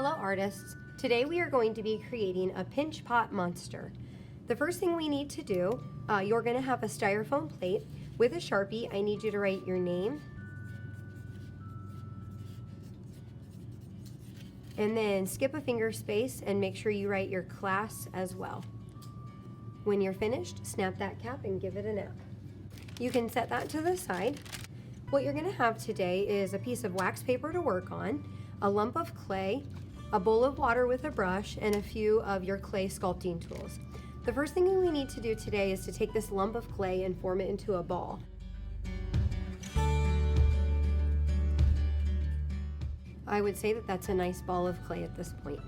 Hello artists! Today we are going to be creating a pinch pot monster. The first thing we need to do, you're going to have a styrofoam plate. With a Sharpie, I need you to write your name and then skip a finger space and make sure you write your class as well. When you're finished, snap that cap and give it a nap. You can set that to the side. What you're going to have today is a piece of wax paper to work on, a lump of clay, a bowl of water with a brush, and a few of your clay sculpting tools. The first thing we need to do today is to take this lump of clay and form it into a ball. I would say that that's a nice ball of clay at this point.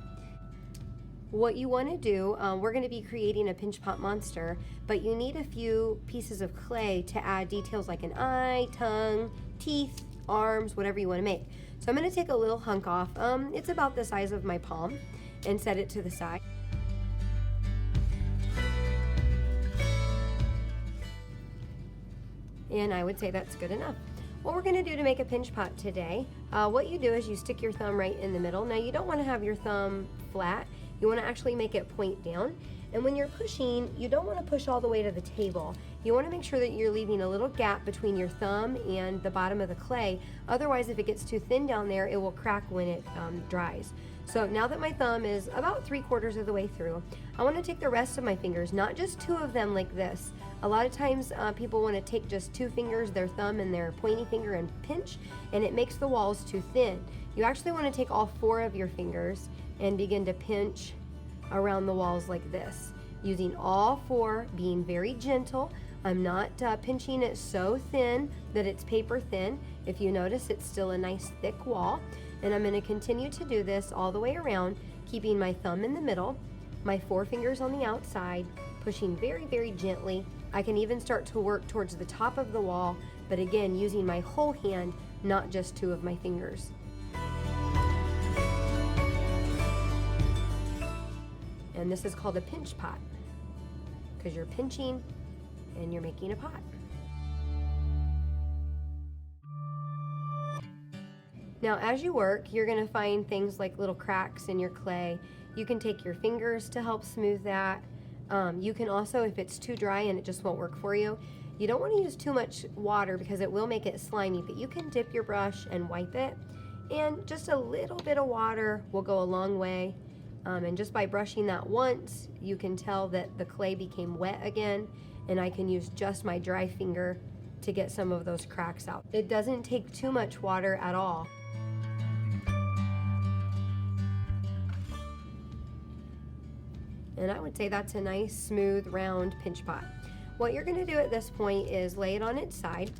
What you want to do, we're going to be creating a pinch pot monster, but you need a few pieces of clay to add details like an eye, tongue, teeth, arms, whatever you want to make. So I'm going to take a little hunk off, it's about the size of my palm, and set it to the side. And I would say that's good enough. What we're going to do to make a pinch pot today, what you do is you stick your thumb right in the middle. Now you don't want to have your thumb flat, you want to actually make it point down. And when you're pushing, you don't want to push all the way to the table. You want to make sure that you're leaving a little gap between your thumb and the bottom of the clay. Otherwise, if it gets too thin down there, it will crack when it dries. So now that my thumb is about 3/4 of the way through, I want to take the rest of my fingers, not just 2 of them like this. A lot of times people want to take just 2 fingers, their thumb and their pointy finger, and pinch, and it makes the walls too thin. You actually want to take all 4 of your fingers and begin to pinch around the walls like this, using all 4, being very gentle. I'm not pinching it so thin that it's paper thin. If you notice, it's still a nice thick wall. And I'm going to continue to do this all the way around, keeping my thumb in the middle, my 4 fingers on the outside, pushing very, very gently. I can even start to work towards the top of the wall, but again, using my whole hand, not just 2 of my fingers. And this is called a pinch pot, because you're pinching and you're making a pot. Now as you work, you're going to find things like little cracks in your clay. You can take your fingers to help smooth that. You can also, if it's too dry and it just won't work for you, you don't want to use too much water because it will make it slimy, but you can dip your brush and wipe it, and just a little bit of water will go a long way. And just by brushing that once, you can tell that the clay became wet again, and I can use just my dry finger to get some of those cracks out. It doesn't take too much water at all. And I would say that's a nice, smooth, round pinch pot. What you're going to do at this point is lay it on its side.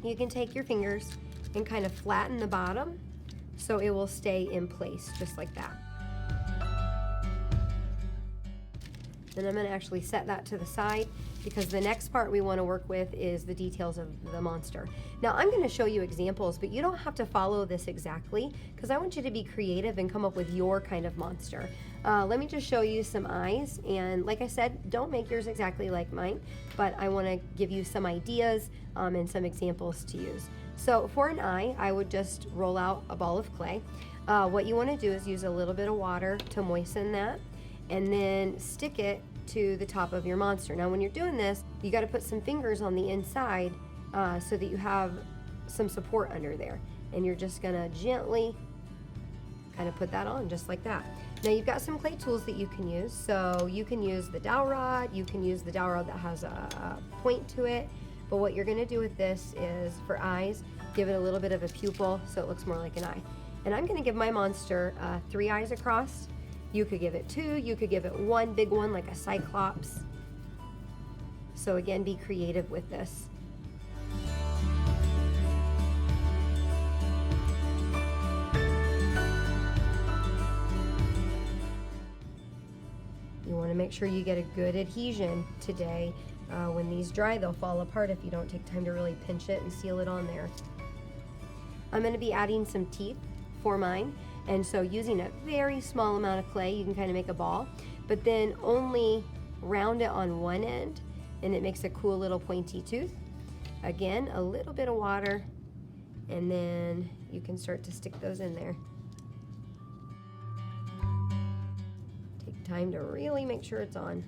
You can take your fingers and kind of flatten the bottom so it will stay in place, just like that. And I'm going to actually set that to the side because the next part we want to work with is the details of the monster. Now I'm going to show you examples, but you don't have to follow this exactly because I want you to be creative and come up with your kind of monster. Let me just show you some eyes, and like I said, don't make yours exactly like mine, but I want to give you some ideas and some examples to use. So for an eye, I would just roll out a ball of clay. What you want to do is use a little bit of water to moisten that, and then stick it to the top of your monster. Now when you're doing this, you got to put some fingers on the inside so that you have some support under there, and you're just gonna gently kind of put that on just like that. Now you've got some clay tools that you can use, so you can use the dowel rod, you can use the dowel rod that has a point to it, but what you're gonna do with this is, for eyes, give it a little bit of a pupil so it looks more like an eye. And I'm gonna give my monster 3 eyes across. You could give it 2, you could give it 1 big one like a cyclops. So again, be creative with this. You want to make sure you get a good adhesion today. When these dry, they'll fall apart if you don't take time to really pinch it and seal it on there. I'm going to be adding some teeth for mine. And so using a very small amount of clay, you can kind of make a ball, but then only round it on one end, and it makes a cool little pointy tooth. Again, a little bit of water, and then you can start to stick those in there. Take time to really make sure it's on.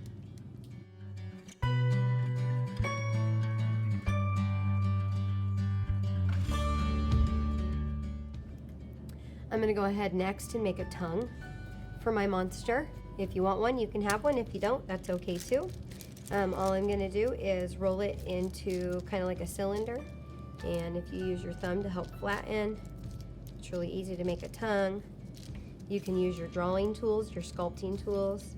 I'm going to go ahead next and make a tongue for my monster. If you want one, you can have one. If you don't, that's okay too. All I'm going to do is roll it into kind of like a cylinder. And if you use your thumb to help flatten, it's really easy to make a tongue. You can use your drawing tools, your sculpting tools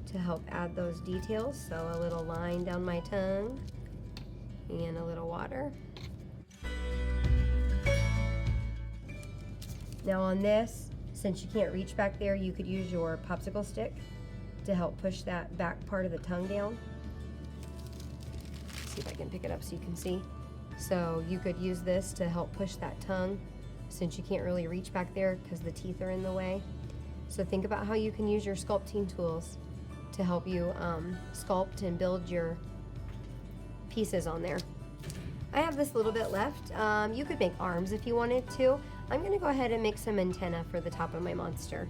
to help add those details. So a little line down my tongue and a little water. Now on this, since you can't reach back there, you could use your popsicle stick to help push that back part of the tongue down. See if I can pick it up so you can see. So you could use this to help push that tongue since you can't really reach back there because the teeth are in the way. So think about how you can use your sculpting tools to help you sculpt and build your pieces on there. I have this little bit left. You could make arms if you wanted to. I'm going to go ahead and make some antenna for the top of my monster.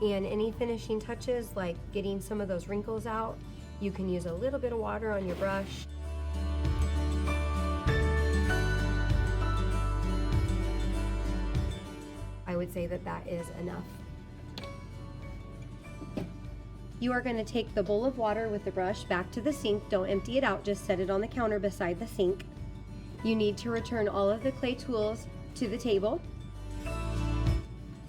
And any finishing touches, like getting some of those wrinkles out, you can use a little bit of water on your brush. I would say that that is enough. You are going to take the bowl of water with the brush back to the sink. Don't empty it out, just set it on the counter beside the sink. You need to return all of the clay tools to the table.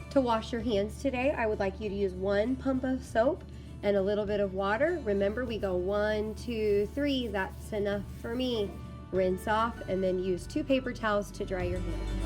To wash your hands today, I would like you to use 1 pump of soap and a little bit of water. Remember, we go 1, 2, 3. That's enough for me. Rinse off and then use 2 paper towels to dry your hands.